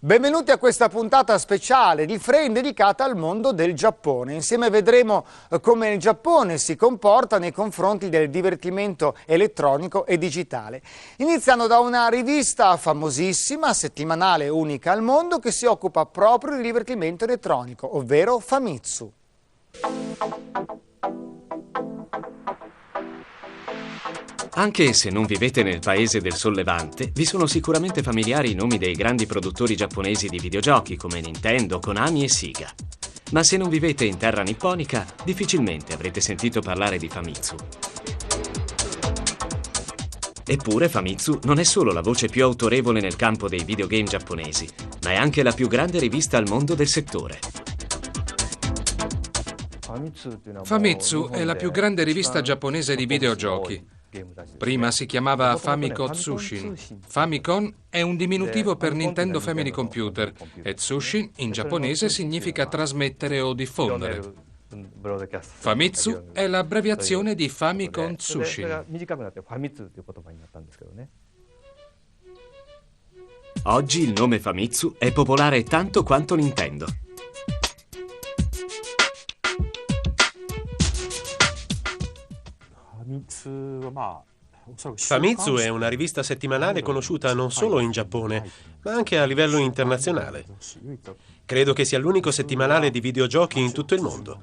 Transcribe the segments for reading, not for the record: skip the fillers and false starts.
Benvenuti a questa puntata speciale di Frame dedicata al mondo del Giappone. Insieme vedremo come il Giappone si comporta nei confronti del divertimento elettronico e digitale. Iniziando da una rivista famosissima, settimanale unica al mondo, che si occupa proprio di divertimento elettronico, ovvero Famitsu. Anche se non vivete nel paese del Sol Levante, vi sono sicuramente familiari i nomi dei grandi produttori giapponesi di videogiochi come Nintendo, Konami e Sega. Ma se non vivete in terra nipponica, difficilmente avrete sentito parlare di Famitsu. Eppure Famitsu non è solo la voce più autorevole nel campo dei videogame giapponesi, ma è anche la più grande rivista al mondo del settore. Famitsu è la più grande rivista giapponese di videogiochi. Prima si chiamava Famicom Tsushin. Famicom è un diminutivo per Nintendo Family Computer e Tsushin in giapponese significa trasmettere o diffondere. Famitsu è l'abbreviazione di Famicom Tsushin. Oggi il nome Famitsu è popolare tanto quanto Nintendo. Famitsu è una rivista settimanale conosciuta non solo in Giappone, ma anche a livello internazionale. Credo che sia l'unico settimanale di videogiochi in tutto il mondo.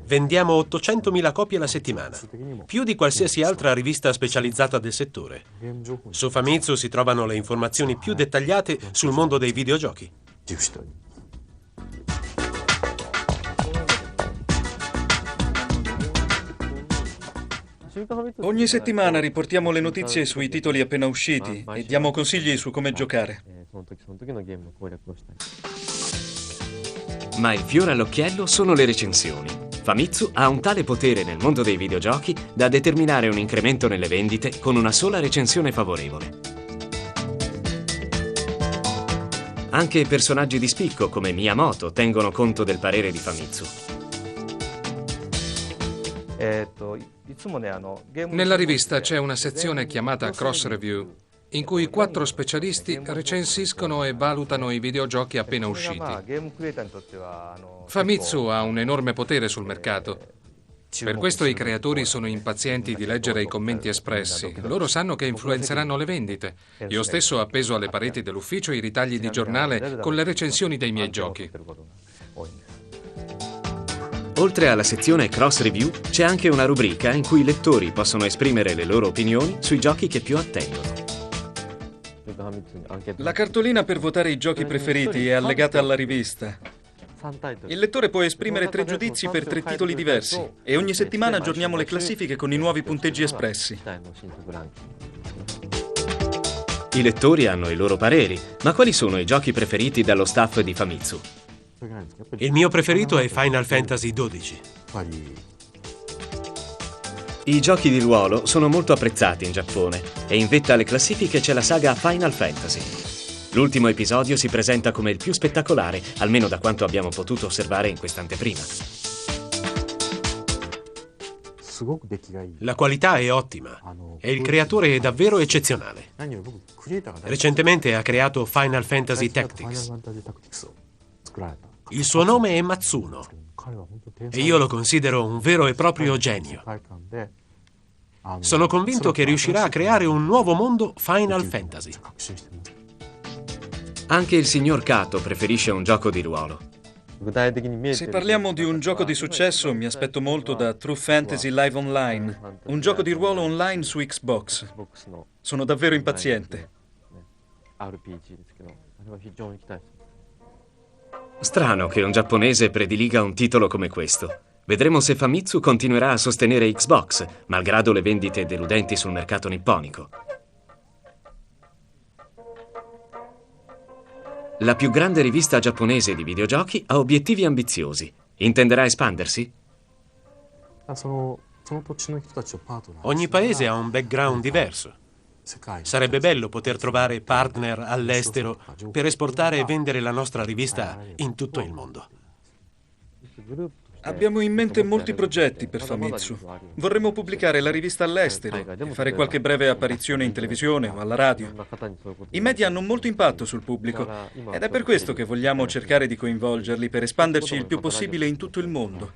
Vendiamo 800.000 copie alla settimana, più di qualsiasi altra rivista specializzata del settore. Su Famitsu si trovano le informazioni più dettagliate sul mondo dei videogiochi. Ogni settimana riportiamo le notizie sui titoli appena usciti e diamo consigli su come giocare. Ma il fiore all'occhiello sono le recensioni. Famitsu ha un tale potere nel mondo dei videogiochi da determinare un incremento nelle vendite con una sola recensione favorevole. Anche personaggi di spicco come Miyamoto tengono conto del parere di Famitsu. Nella rivista c'è una sezione chiamata Cross Review, in cui 4 specialisti recensiscono e valutano i videogiochi appena usciti. Famitsu ha un enorme potere sul mercato. Per questo i creatori sono impazienti di leggere i commenti espressi. Loro sanno che influenzeranno le vendite. Io stesso ho appeso alle pareti dell'ufficio i ritagli di giornale con le recensioni dei miei giochi. Oltre alla sezione Cross Review, c'è anche una rubrica in cui i lettori possono esprimere le loro opinioni sui giochi che più attendono. La cartolina per votare i giochi preferiti è allegata alla rivista. Il lettore può esprimere 3 giudizi per 3 titoli diversi e ogni settimana aggiorniamo le classifiche con i nuovi punteggi espressi. I lettori hanno i loro pareri, ma quali sono i giochi preferiti dallo staff di Famitsu? Il mio preferito è Final Fantasy XII. I giochi di ruolo sono molto apprezzati in Giappone e in vetta alle classifiche c'è la saga Final Fantasy. L'ultimo episodio si presenta come il più spettacolare, almeno da quanto abbiamo potuto osservare in quest'anteprima. La qualità è ottima e il creatore è davvero eccezionale. Recentemente ha creato Final Fantasy Tactics. Il suo nome è Matsuno e io lo considero un vero e proprio genio. Sono convinto che riuscirà a creare un nuovo mondo Final Fantasy. Anche il signor Kato preferisce un gioco di ruolo. Se parliamo di un gioco di successo, mi aspetto molto da True Fantasy Live Online, un gioco di ruolo online su Xbox. Sono davvero impaziente. Strano che un giapponese prediliga un titolo come questo. Vedremo se Famitsu continuerà a sostenere Xbox, malgrado le vendite deludenti sul mercato nipponico. La più grande rivista giapponese di videogiochi ha obiettivi ambiziosi. Intenderà espandersi? Ogni paese ha un background diverso. Sarebbe bello poter trovare partner all'estero per esportare e vendere la nostra rivista in tutto il mondo. Abbiamo in mente molti progetti per Famitsu. Vorremmo pubblicare la rivista all'estero e fare qualche breve apparizione in televisione o alla radio. I media hanno molto impatto sul pubblico ed è per questo che vogliamo cercare di coinvolgerli per espanderci il più possibile in tutto il mondo.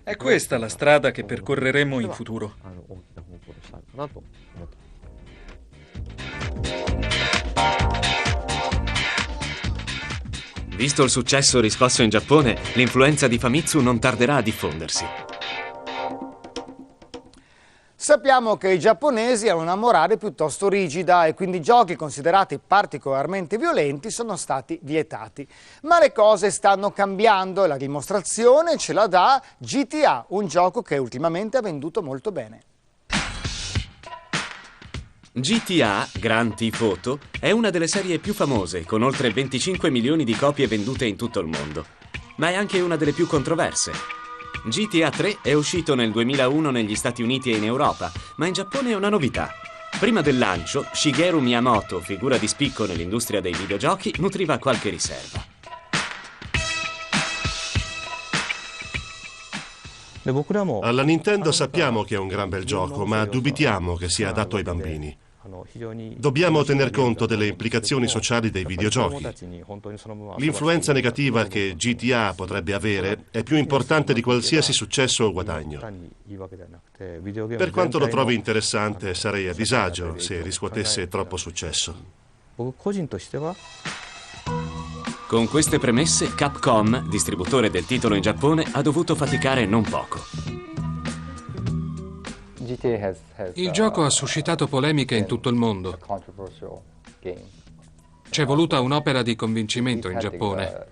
È questa la strada che percorreremo in futuro. Visto il successo riscosso in Giappone, l'influenza di Famitsu non tarderà a diffondersi. Sappiamo che i giapponesi hanno una morale piuttosto rigida e quindi giochi considerati particolarmente violenti sono stati vietati. Ma le cose stanno cambiando e la dimostrazione ce la dà GTA, un gioco che ultimamente ha venduto molto bene. GTA, Grand Theft Auto, è una delle serie più famose, con oltre 25 milioni di copie vendute in tutto il mondo. Ma è anche una delle più controverse. GTA 3 è uscito nel 2001 negli Stati Uniti e in Europa, ma in Giappone è una novità. Prima del lancio, Shigeru Miyamoto, figura di spicco nell'industria dei videogiochi, nutriva qualche riserva. Alla Nintendo sappiamo che è un gran bel gioco, ma dubitiamo che sia adatto ai bambini. Dobbiamo tener conto delle implicazioni sociali dei videogiochi. L'influenza negativa che GTA potrebbe avere è più importante di qualsiasi successo o guadagno. Per quanto lo trovi interessante, sarei a disagio se riscuotesse troppo successo. Con queste premesse, Capcom, distributore del titolo in Giappone, ha dovuto faticare non poco. Il gioco ha suscitato polemiche in tutto il mondo. C'è voluta un'opera di convincimento in Giappone.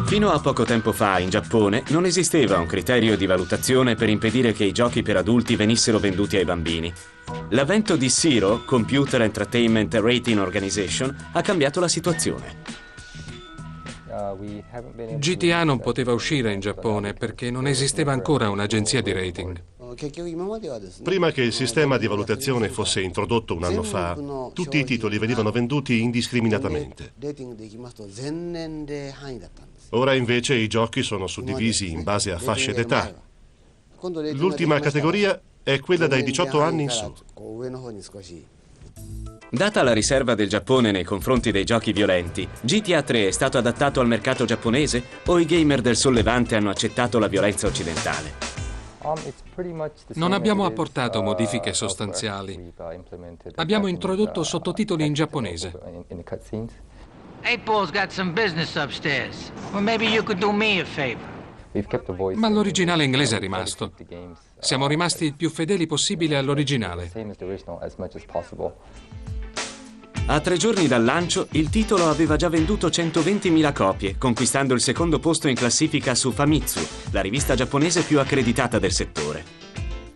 Fino a poco tempo fa, in Giappone, non esisteva un criterio di valutazione per impedire che i giochi per adulti venissero venduti ai bambini. L'avvento di SERO, Computer Entertainment Rating Organization, ha cambiato la situazione. GTA non poteva uscire in Giappone perché non esisteva ancora un'agenzia di rating. Prima che il sistema di valutazione fosse introdotto un anno fa, tutti i titoli venivano venduti indiscriminatamente. Ora invece i giochi sono suddivisi in base a fasce d'età. L'ultima categoria è quella dai 18 anni in su. Data la riserva del Giappone nei confronti dei giochi violenti, GTA 3 è stato adattato al mercato giapponese o i gamer del sollevante hanno accettato la violenza occidentale? Non abbiamo apportato modifiche sostanziali. Abbiamo introdotto sottotitoli in giapponese. Eightball's got some business upstairs. Well, maybe you could do me a favor. Ma l'originale inglese è rimasto. Siamo rimasti il più fedeli possibile all'originale. A 3 giorni dal lancio, il titolo aveva già venduto 120.000 copie, conquistando il secondo posto in classifica su Famitsu, la rivista giapponese più accreditata del settore.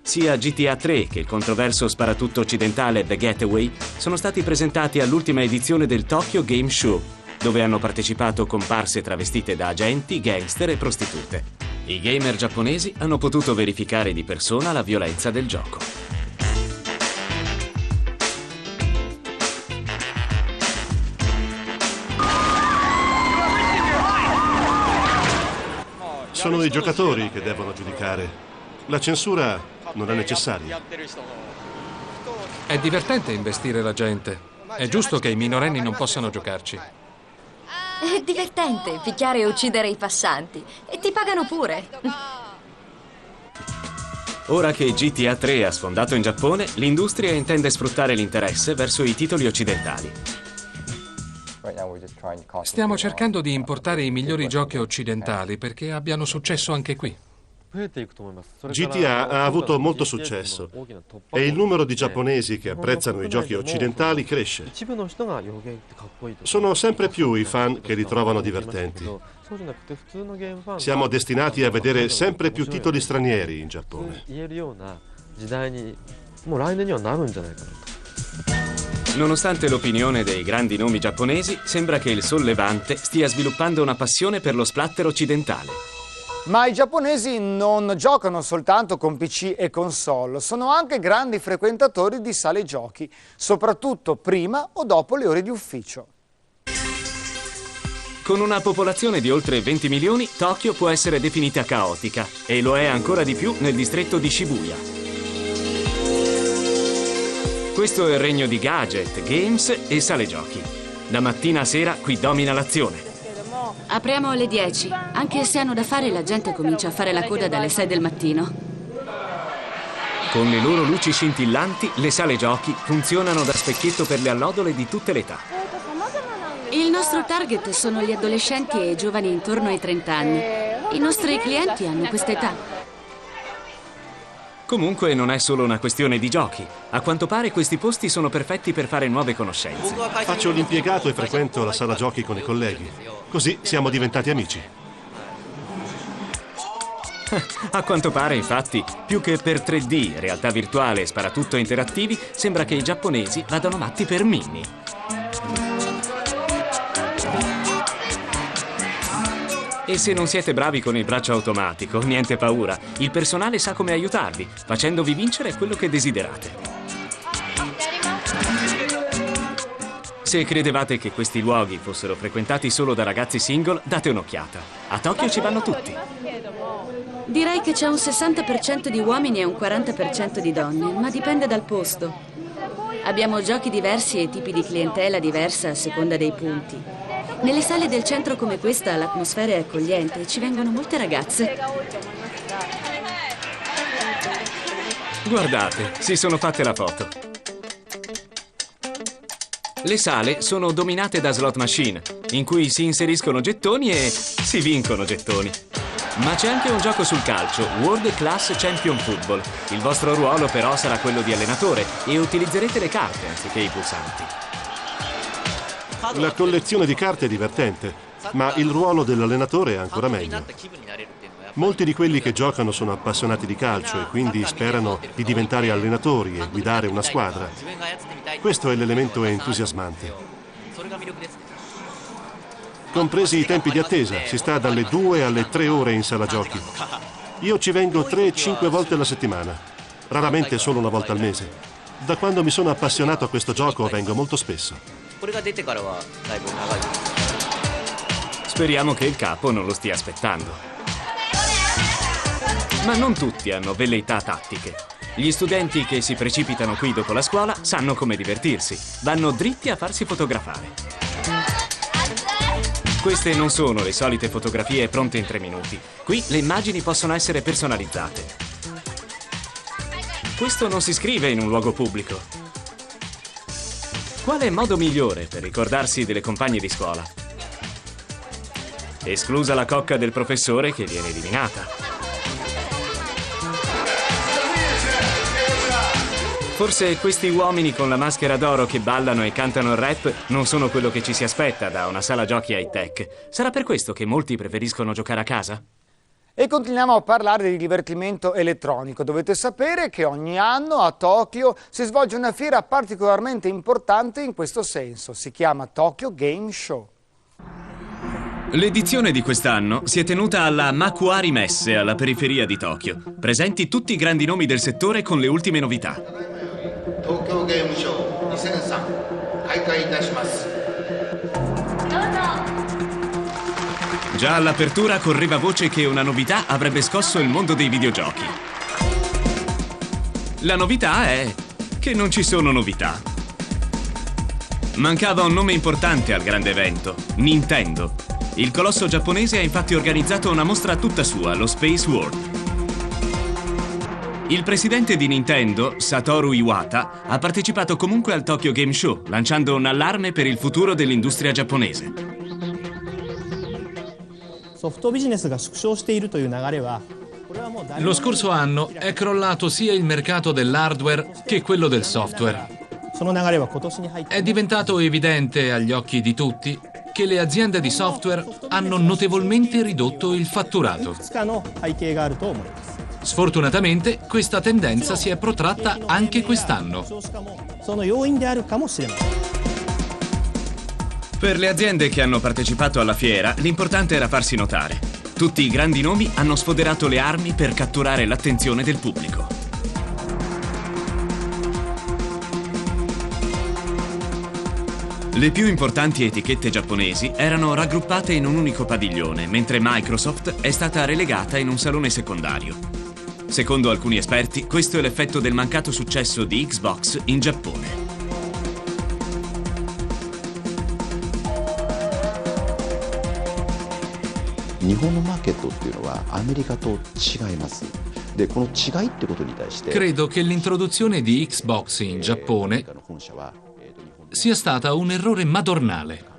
Sia GTA 3 che il controverso sparatutto occidentale The Getaway sono stati presentati all'ultima edizione del Tokyo Game Show, dove hanno partecipato comparse travestite da agenti, gangster e prostitute. I gamer giapponesi hanno potuto verificare di persona la violenza del gioco. Sono i giocatori che devono giudicare. La censura non è necessaria. È divertente investire la gente. È giusto che i minorenni non possano giocarci. È divertente picchiare e uccidere i passanti. E ti pagano pure. Ora che GTA 3 ha sfondato in Giappone, l'industria intende sfruttare l'interesse verso i titoli occidentali. Stiamo cercando di importare i migliori giochi occidentali perché abbiano successo anche qui. GTA ha avuto molto successo e il numero di giapponesi che apprezzano i giochi occidentali cresce. Sono sempre più i fan che li trovano divertenti. Siamo destinati a vedere sempre più titoli stranieri in Giappone. Nonostante l'opinione dei grandi nomi giapponesi, sembra che il sollevante stia sviluppando una passione per lo splatter occidentale. Ma i giapponesi non giocano soltanto con PC e console, sono anche grandi frequentatori di sale giochi, soprattutto prima o dopo le ore di ufficio. Con una popolazione di oltre 20 milioni, Tokyo può essere definita caotica e lo è ancora di più nel distretto di Shibuya. Questo è il regno di gadget, games e sale giochi. Da mattina a sera qui domina l'azione. Apriamo alle 10. Anche se hanno da fare, la gente comincia a fare la coda dalle 6 del mattino. Con le loro luci scintillanti, le sale giochi funzionano da specchietto per le allodole di tutte le età. Il nostro target sono gli adolescenti e i giovani intorno ai 30 anni. I nostri clienti hanno questa età. Comunque non è solo una questione di giochi. A quanto pare questi posti sono perfetti per fare nuove conoscenze. Faccio l'impiegato e frequento la sala giochi con i colleghi. Così siamo diventati amici. A quanto pare, infatti, più che per 3D, realtà virtuale e sparatutto interattivi, sembra che i giapponesi vadano matti per Mini. E se non siete bravi con il braccio automatico, niente paura. Il personale sa come aiutarvi, facendovi vincere quello che desiderate. Se credevate che questi luoghi fossero frequentati solo da ragazzi single, date un'occhiata. A Tokyo ci vanno tutti. Direi che c'è un 60% di uomini e un 40% di donne, ma dipende dal posto. Abbiamo giochi diversi e tipi di clientela diversa a seconda dei punti. Nelle sale del centro come questa l'atmosfera è accogliente e ci vengono molte ragazze. Guardate, si sono fatte la foto. Le sale sono dominate da slot machine, in cui si inseriscono gettoni e si vincono gettoni. Ma c'è anche un gioco sul calcio, World Class Champion Football. Il vostro ruolo però sarà quello di allenatore e utilizzerete le carte anziché i pulsanti. La collezione di carte è divertente, ma il ruolo dell'allenatore è ancora meglio. Molti di quelli che giocano sono appassionati di calcio e quindi sperano di diventare allenatori e guidare una squadra. Questo è l'elemento entusiasmante. Compresi i tempi di attesa, si sta dalle 2 alle 3 ore in sala giochi. Io ci vengo 3-5 volte alla settimana, raramente solo una volta al mese. Da quando mi sono appassionato a questo gioco vengo molto spesso. Speriamo che il capo non lo stia aspettando. Ma non tutti hanno velleità tattiche. Gli studenti che si precipitano qui dopo la scuola sanno come divertirsi. Vanno dritti a farsi fotografare. Queste non sono le solite fotografie pronte in 3 minuti. Qui le immagini possono essere personalizzate. Questo non si scrive in un luogo pubblico. Quale modo migliore per ricordarsi delle compagne di scuola? Esclusa la cocca del professore che viene eliminata. Forse questi uomini con la maschera d'oro che ballano e cantano il rap non sono quello che ci si aspetta da una sala giochi high-tech. Sarà per questo che molti preferiscono giocare a casa? E continuiamo a parlare di divertimento elettronico. Dovete sapere che ogni anno a Tokyo si svolge una fiera particolarmente importante in questo senso. Si chiama Tokyo Game Show. L'edizione di quest'anno si è tenuta alla Makuhari Messe, alla periferia di Tokyo. Presenti tutti i grandi nomi del settore con le ultime novità. Tokyo Game Show 2003 開会いたします。 Già all'apertura correva voce che una novità avrebbe scosso il mondo dei videogiochi. La novità è che non ci sono novità. Mancava un nome importante al grande evento, Nintendo. Il colosso giapponese ha infatti organizzato una mostra tutta sua, lo Space World. Il presidente di Nintendo, Satoru Iwata, ha partecipato comunque al Tokyo Game Show, lanciando un allarme per il futuro dell'industria giapponese. Lo scorso anno è crollato sia il mercato dell'hardware che quello del software. È diventato evidente agli occhi di tutti che le aziende di software hanno notevolmente ridotto il fatturato. Sfortunatamente, questa tendenza si è protratta anche quest'anno. Per le aziende che hanno partecipato alla fiera, l'importante era farsi notare. Tutti i grandi nomi hanno sfoderato le armi per catturare l'attenzione del pubblico. Le più importanti etichette giapponesi erano raggruppate in un unico padiglione, mentre Microsoft è stata relegata in un salone secondario. Secondo alcuni esperti, questo è l'effetto del mancato successo di Xbox in Giappone. 日本のマーケットっていうのはアメリカと違います。で、この違いってことに対して Credo che l'introduzione di Xbox in Giappone sia stata un errore madornale.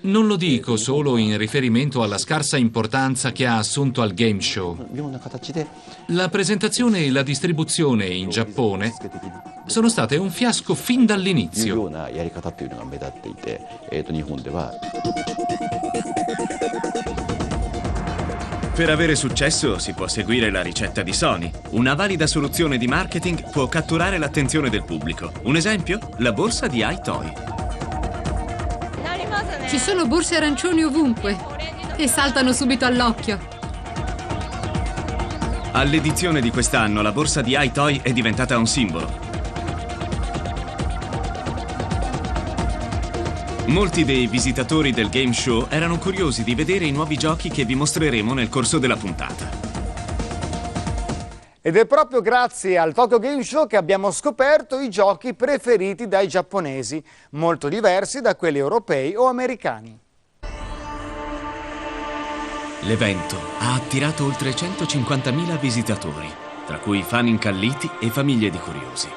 Non lo dico solo in riferimento alla scarsa importanza che ha assunto al game show. La presentazione e la distribuzione in Giappone sono state un fiasco fin dall'inizio. Per avere successo si può seguire la ricetta di Sony. Una valida soluzione di marketing può catturare l'attenzione del pubblico. Un esempio? La borsa di iToy. Ci sono borse arancioni ovunque e saltano subito all'occhio. All'edizione di quest'anno la borsa di iToy è diventata un simbolo. Molti dei visitatori del game show erano curiosi di vedere i nuovi giochi che vi mostreremo nel corso della puntata. Ed è proprio grazie al Tokyo Game Show che abbiamo scoperto i giochi preferiti dai giapponesi, molto diversi da quelli europei o americani. L'evento ha attirato oltre 150.000 visitatori, tra cui fan incalliti e famiglie di curiosi.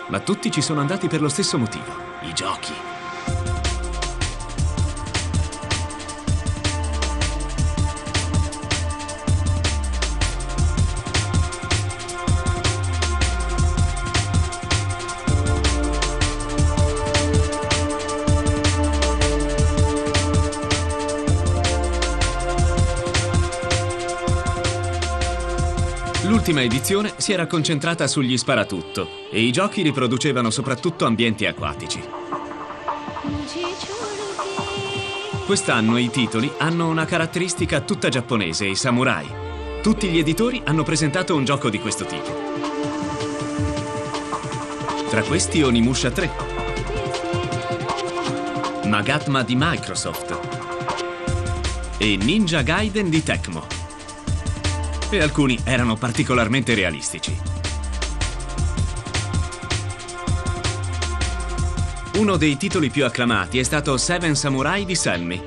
Ma tutti ci sono andati per lo stesso motivo: i giochi. L'ultima edizione si era concentrata sugli sparatutto e i giochi riproducevano soprattutto ambienti acquatici. Quest'anno i titoli hanno una caratteristica tutta giapponese, i samurai. Tutti gli editori hanno presentato un gioco di questo tipo. Tra questi Onimusha 3, Magatma di Microsoft e Ninja Gaiden di Tecmo. E alcuni erano particolarmente realistici. Uno dei titoli più acclamati è stato Seven Samurai di Sammy,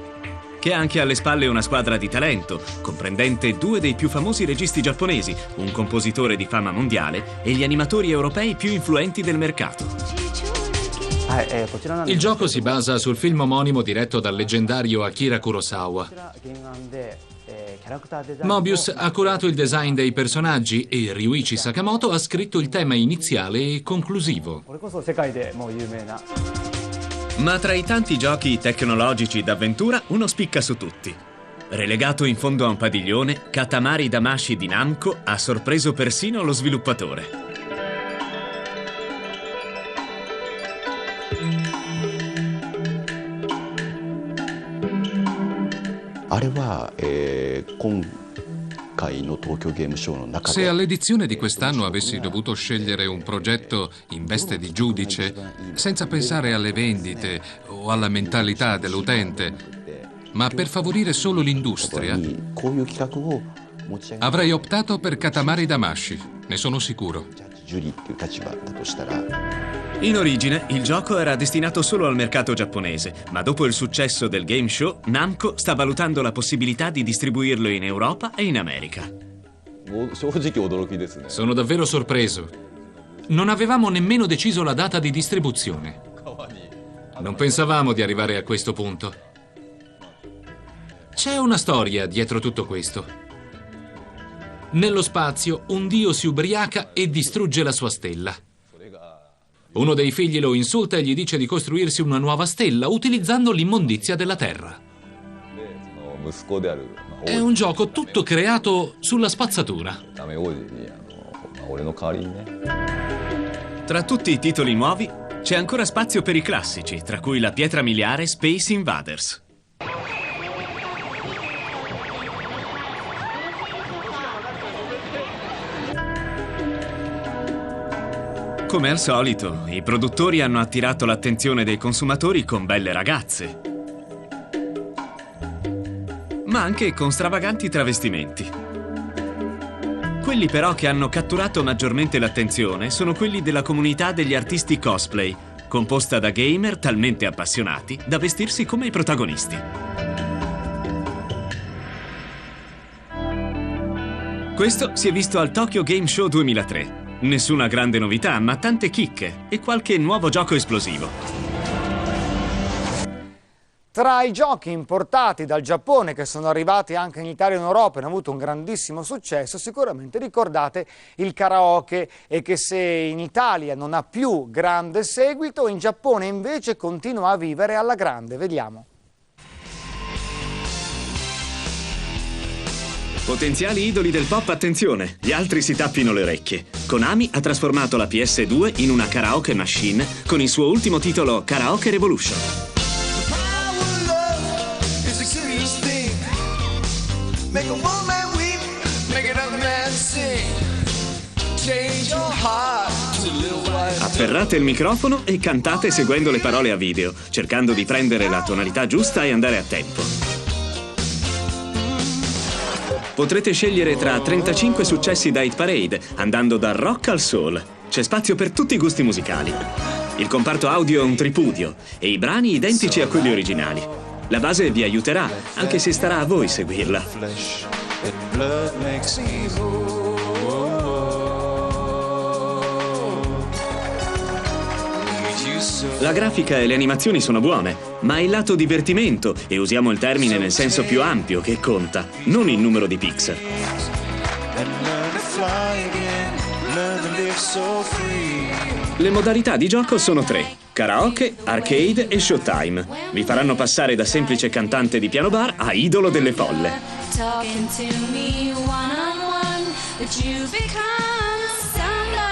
che ha anche alle spalle una squadra di talento, comprendente due dei più famosi registi giapponesi, un compositore di fama mondiale e gli animatori europei più influenti del mercato. Il gioco si basa sul film omonimo diretto dal leggendario Akira Kurosawa. Mobius ha curato il design dei personaggi e Ryuichi Sakamoto ha scritto il tema iniziale e conclusivo. Ma tra i tanti giochi tecnologici d'avventura, uno spicca su tutti. Relegato in fondo a un padiglione, Katamari Damacy di Namco ha sorpreso persino lo sviluppatore. Se all'edizione di quest'anno avessi dovuto scegliere un progetto in veste di giudice, senza pensare alle vendite o alla mentalità dell'utente, ma per favorire solo l'industria, avrei optato per Katamari Damacy, ne sono sicuro. In origine, il gioco era destinato solo al mercato giapponese, ma dopo il successo del game show, Namco sta valutando la possibilità di distribuirlo in Europa e in America. Sono davvero sorpreso. Non avevamo nemmeno deciso la data di distribuzione. Non pensavamo di arrivare a questo punto. C'è una storia dietro tutto questo. Nello spazio, un dio si ubriaca e distrugge la sua stella. Uno dei figli lo insulta e gli dice di costruirsi una nuova stella utilizzando l'immondizia della Terra. È un gioco tutto creato sulla spazzatura. Tra tutti i titoli nuovi, c'è ancora spazio per i classici, tra cui la pietra miliare Space Invaders. Come al solito, i produttori hanno attirato l'attenzione dei consumatori con belle ragazze, ma anche con stravaganti travestimenti. Quelli però che hanno catturato maggiormente l'attenzione sono quelli della comunità degli artisti cosplay, composta da gamer talmente appassionati da vestirsi come i protagonisti. Questo si è visto al Tokyo Game Show 2003. Nessuna grande novità, ma tante chicche e qualche nuovo gioco esplosivo. Tra i giochi importati dal Giappone che sono arrivati anche in Italia e in Europa e hanno avuto un grandissimo successo, sicuramente ricordate il karaoke, e che se in Italia non ha più grande seguito, in Giappone invece continua a vivere alla grande. Vediamo. Potenziali idoli del pop, attenzione, gli altri si tappino le orecchie. Konami ha trasformato la PS2 in una karaoke machine con il suo ultimo titolo Karaoke Revolution. Afferrate il microfono e cantate seguendo le parole a video, cercando di prendere la tonalità giusta e andare a tempo. Potrete scegliere tra 35 successi da hit parade, andando dal rock al soul. C'è spazio per tutti i gusti musicali. Il comparto audio è un tripudio e i brani identici a quelli originali. La base vi aiuterà, anche se starà a voi seguirla. La grafica e le animazioni sono buone, ma è il lato divertimento, e usiamo il termine nel senso più ampio, che conta, non il numero di pixel. Le modalità di gioco sono 3: karaoke, arcade e showtime. Vi faranno passare da semplice cantante di piano bar a idolo delle folle.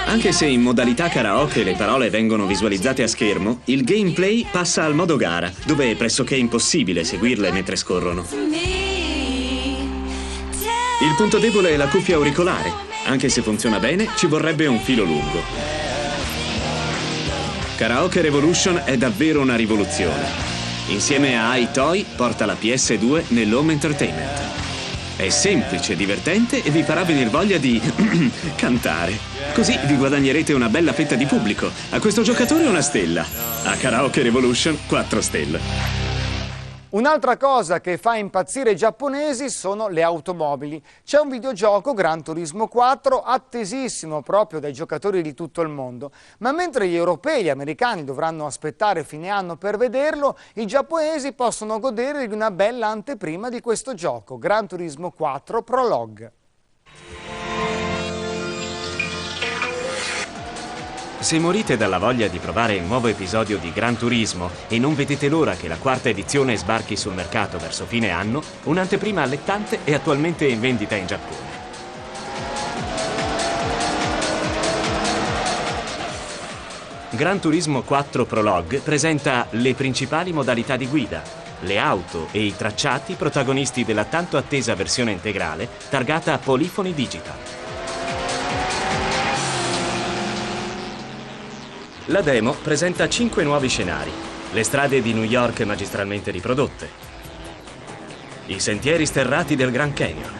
Anche se in modalità karaoke le parole vengono visualizzate a schermo, il gameplay passa al modo gara, dove è pressoché impossibile seguirle mentre scorrono. Il punto debole è la cuffia auricolare. Anche se funziona bene, ci vorrebbe un filo lungo. Karaoke Revolution è davvero una rivoluzione. Insieme a iToy porta la PS2 nell'home entertainment. È semplice, divertente e vi farà venire voglia di cantare. Così vi guadagnerete una bella fetta di pubblico. A questo giocatore 1 stella. A Karaoke Revolution 4 stelle. Un'altra cosa che fa impazzire i giapponesi sono le automobili. C'è un videogioco, Gran Turismo 4, attesissimo proprio dai giocatori di tutto il mondo. Ma mentre gli europei e gli americani dovranno aspettare fine anno per vederlo, i giapponesi possono godere di una bella anteprima di questo gioco, Gran Turismo 4 Prologue. Se morite dalla voglia di provare il nuovo episodio di Gran Turismo e non vedete l'ora che la 4ª edizione sbarchi sul mercato verso fine anno, un'anteprima allettante è attualmente in vendita in Giappone. Gran Turismo 4 Prologue presenta le principali modalità di guida, le auto e i tracciati protagonisti della tanto attesa versione integrale targata Polyphony Digital. La demo presenta 5 nuovi scenari, le strade di New York magistralmente riprodotte, i sentieri sterrati del Grand Canyon,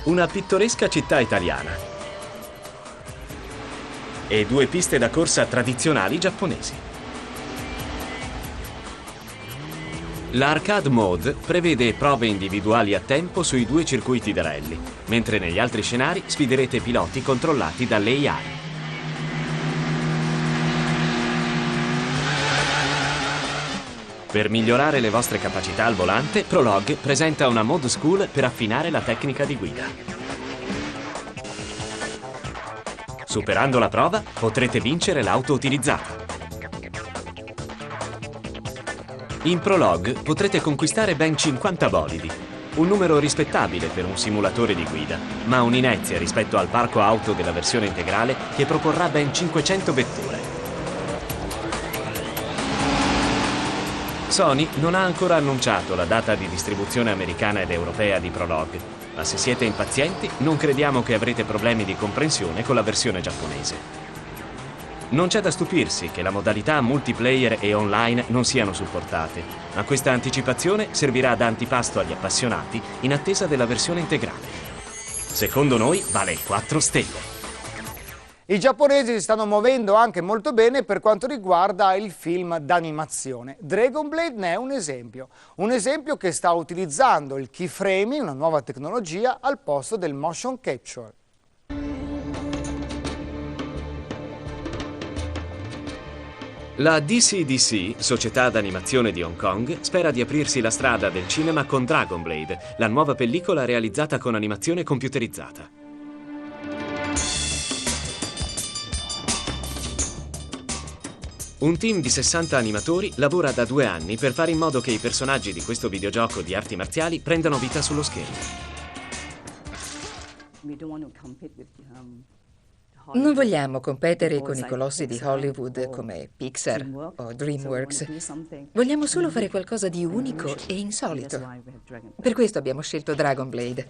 una pittoresca città italiana e 2 piste da corsa tradizionali giapponesi. L'Arcade Mode prevede prove individuali a tempo sui 2 circuiti da rally, mentre negli altri scenari sfiderete piloti controllati dall'AI. Per migliorare le vostre capacità al volante, Prologue presenta una Mode School per affinare la tecnica di guida. Superando la prova, potrete vincere l'auto utilizzata. In Prologue potrete conquistare ben 50 bolidi, un numero rispettabile per un simulatore di guida, ma un'inezia rispetto al parco auto della versione integrale che proporrà ben 500 vetture. Sony non ha ancora annunciato la data di distribuzione americana ed europea di Prologue, ma se siete impazienti non crediamo che avrete problemi di comprensione con la versione giapponese. Non c'è da stupirsi che la modalità multiplayer e online non siano supportate, ma questa anticipazione servirà da antipasto agli appassionati in attesa della versione integrale. Secondo noi vale 4 stelle. I giapponesi si stanno muovendo anche molto bene per quanto riguarda il film d'animazione. Dragon Blade ne è un esempio che sta utilizzando il keyframing, una nuova tecnologia, al posto del motion capture. La DCDC, società d'animazione di Hong Kong, spera di aprirsi la strada del cinema con Dragon Blade, la nuova pellicola realizzata con animazione computerizzata. Un team di 60 animatori lavora da 2 anni per fare in modo che i personaggi di questo videogioco di arti marziali prendano vita sullo schermo. Non vogliamo competere con i colossi di Hollywood come Pixar o DreamWorks. Vogliamo solo fare qualcosa di unico e insolito. Per questo abbiamo scelto Dragon Blade.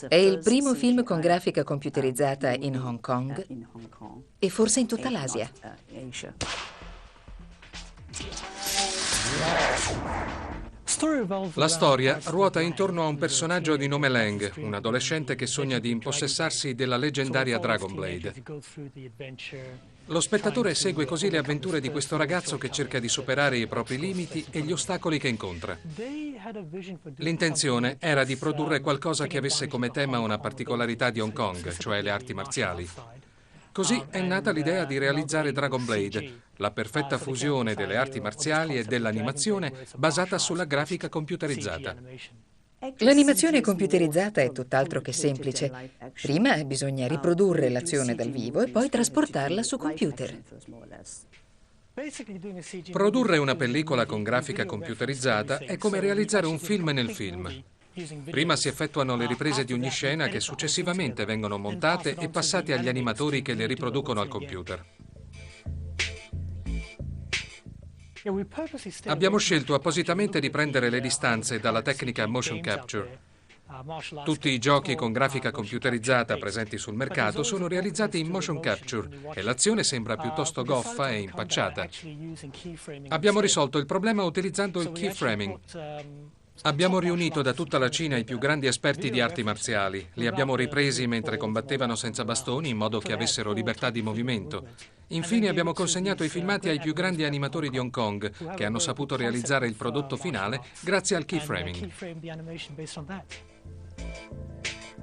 È il primo film con grafica computerizzata in Hong Kong e forse in tutta l'Asia. La storia ruota intorno a un personaggio di nome Lang, un adolescente che sogna di impossessarsi della leggendaria Dragon Blade. Lo spettatore segue così le avventure di questo ragazzo che cerca di superare i propri limiti e gli ostacoli che incontra. L'intenzione era di produrre qualcosa che avesse come tema una particolarità di Hong Kong, cioè le arti marziali. Così è nata l'idea di realizzare Dragon Blade, la perfetta fusione delle arti marziali e dell'animazione basata sulla grafica computerizzata. L'animazione computerizzata è tutt'altro che semplice. Prima bisogna riprodurre l'azione dal vivo e poi trasportarla su computer. Produrre una pellicola con grafica computerizzata è come realizzare un film nel film. Prima si effettuano le riprese di ogni scena che successivamente vengono montate e passate agli animatori che le riproducono al computer. Abbiamo scelto appositamente di prendere le distanze dalla tecnica motion capture. Tutti i giochi con grafica computerizzata presenti sul mercato sono realizzati in motion capture e l'azione sembra piuttosto goffa e impacciata. Abbiamo risolto il problema utilizzando il keyframing. Abbiamo riunito da tutta la Cina i più grandi esperti di arti marziali. Li abbiamo ripresi mentre combattevano senza bastoni in modo che avessero libertà di movimento. Infine abbiamo consegnato i filmati ai più grandi animatori di Hong Kong, che hanno saputo realizzare il prodotto finale grazie al keyframing.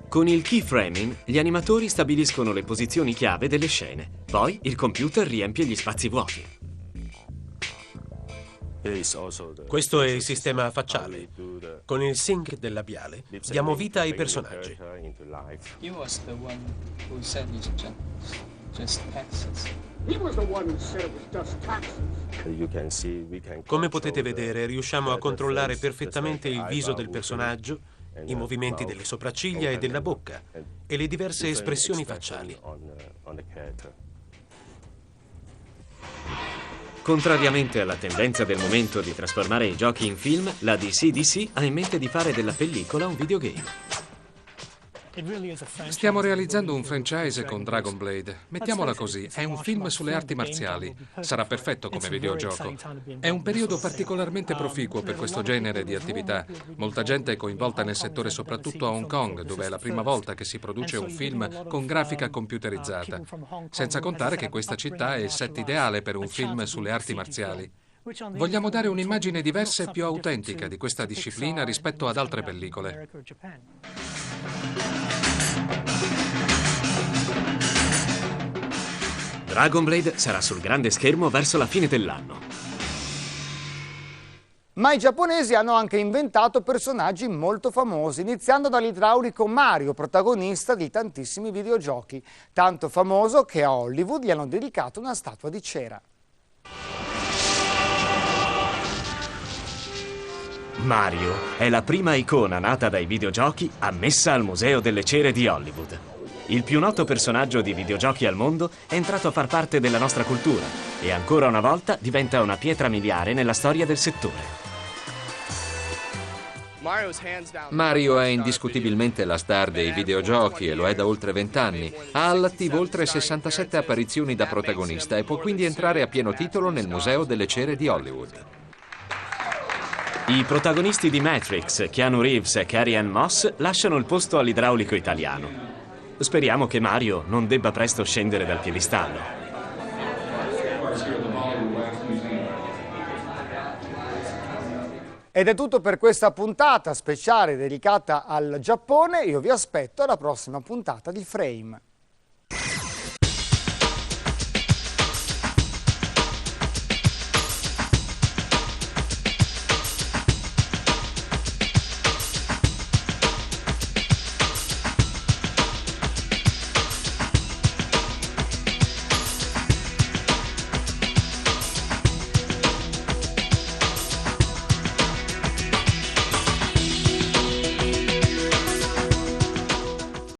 Con il keyframing, gli animatori stabiliscono le posizioni chiave delle scene. Poi il computer riempie gli spazi vuoti. Questo è il sistema facciale. Con il sync del labiale diamo vita ai personaggi. Come potete vedere, riusciamo a controllare perfettamente il viso del personaggio, i movimenti delle sopracciglia e della bocca e le diverse espressioni facciali. Contrariamente alla tendenza del momento di trasformare i giochi in film, la DCDC ha in mente di fare della pellicola un videogame. Stiamo realizzando un franchise con Dragon Blade. Mettiamola così, è un film sulle arti marziali. Sarà perfetto come videogioco. È un periodo particolarmente proficuo per questo genere di attività. Molta gente è coinvolta nel settore, soprattutto a Hong Kong, dove è la prima volta che si produce un film con grafica computerizzata. Senza contare che questa città è il set ideale per un film sulle arti marziali. Vogliamo dare un'immagine diversa e più autentica di questa disciplina rispetto ad altre pellicole. Dragon Blade sarà sul grande schermo verso la fine dell'anno. Ma i giapponesi hanno anche inventato personaggi molto famosi, iniziando dall'idraulico Mario, protagonista di tantissimi videogiochi. Tanto famoso che a Hollywood gli hanno dedicato una statua di cera. Mario è la prima icona nata dai videogiochi ammessa al Museo delle Cere di Hollywood. Il più noto personaggio di videogiochi al mondo è entrato a far parte della nostra cultura e ancora una volta diventa una pietra miliare nella storia del settore. Mario è indiscutibilmente la star dei videogiochi e lo è da oltre 20 anni. Ha all'attivo oltre 67 apparizioni da protagonista e può quindi entrare a pieno titolo nel Museo delle Cere di Hollywood. I protagonisti di Matrix, Keanu Reeves e Carrie-Anne Moss, lasciano il posto all'idraulico italiano. Speriamo che Mario non debba presto scendere dal piedistallo. Ed è tutto per questa puntata speciale dedicata al Giappone. Io vi aspetto alla prossima puntata di Frame.